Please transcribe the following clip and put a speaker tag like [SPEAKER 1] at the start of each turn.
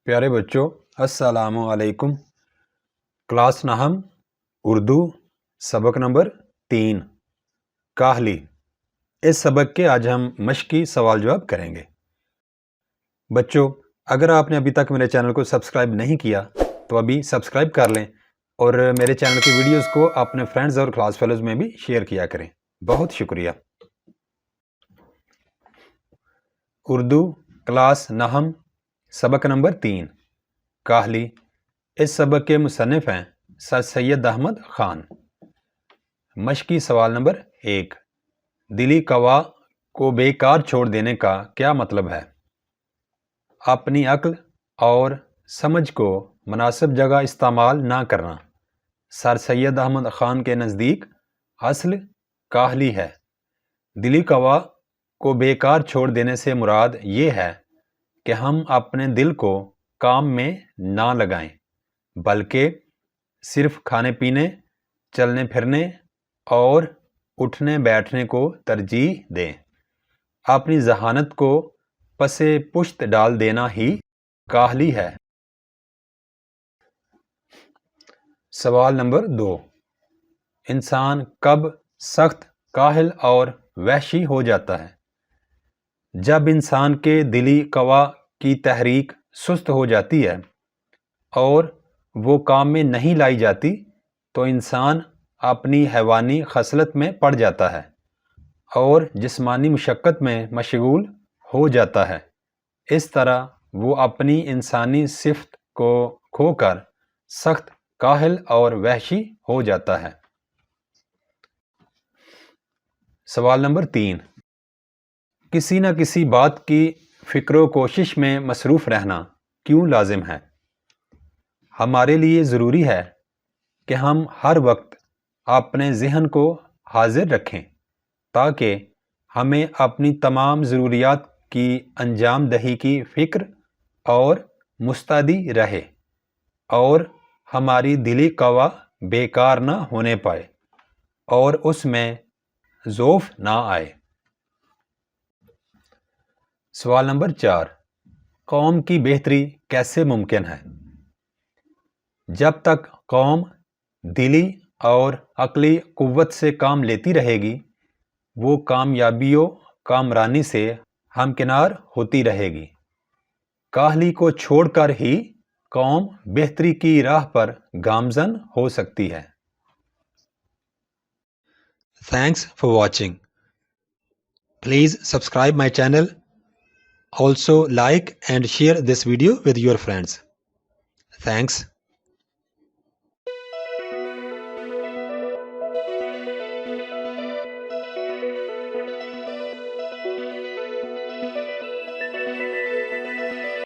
[SPEAKER 1] پیارے بچوں السلام علیکم۔ کلاس نہم اردو سبق نمبر 3 کاہلی۔ اس سبق کے آج ہم مشقی سوال جواب کریں گے۔ بچوں اگر آپ نے ابھی تک میرے چینل کو سبسکرائب نہیں کیا تو ابھی سبسکرائب کر لیں اور میرے چینل کی ویڈیوز کو اپنے فرینڈز اور کلاس فیلوز میں بھی شیئر کیا کریں۔ بہت شکریہ۔ اردو کلاس نہم سبق نمبر 3 کاہلی۔ اس سبق کے مصنف ہیں سر سید احمد خان۔ مشقی سوال نمبر 1، دلی قوا کو بیکار چھوڑ دینے کا کیا مطلب ہے؟ اپنی عقل اور سمجھ کو مناسب جگہ استعمال نہ کرنا۔ سر سید احمد خان کے نزدیک اصل کاہلی ہے۔ دلی قوا کو بیکار چھوڑ دینے سے مراد یہ ہے کہ ہم اپنے دل کو کام میں نہ لگائیں بلکہ صرف کھانے پینے، چلنے پھرنے اور اٹھنے بیٹھنے کو ترجیح دیں۔ اپنی ذہانت کو پس پشت ڈال دینا ہی کاہلی ہے۔ سوال نمبر 2، انسان کب سخت کاہل اور وحشی ہو جاتا ہے؟ جب انسان کے دلی قوا کی تحریک سست ہو جاتی ہے اور وہ کام میں نہیں لائی جاتی تو انسان اپنی حیوانی خصلت میں پڑ جاتا ہے اور جسمانی مشقت میں مشغول ہو جاتا ہے۔ اس طرح وہ اپنی انسانی صفت کو کھو کر سخت کاہل اور وحشی ہو جاتا ہے۔ سوال نمبر 3، کسی نہ کسی بات کی فکر و کوشش میں مصروف رہنا کیوں لازم ہے؟ ہمارے لیے ضروری ہے کہ ہم ہر وقت اپنے ذہن کو حاضر رکھیں تاکہ ہمیں اپنی تمام ضروریات کی انجام دہی کی فکر اور مستعدی رہے اور ہماری دلی قوا بیکار نہ ہونے پائے اور اس میں ضعف نہ آئے۔ سوال نمبر 4، قوم کی بہتری کیسے ممکن ہے؟ جب تک قوم دلی اور عقلی قوت سے کام لیتی رہے گی وہ کامیابی و کامرانی سے ہمکنار ہوتی رہے گی۔ کاہلی کو چھوڑ کر ہی قوم بہتری کی راہ پر گامزن ہو سکتی ہے۔ Thanks for watching. Please subscribe my channel. Also like and share this video with your friends. Thanks.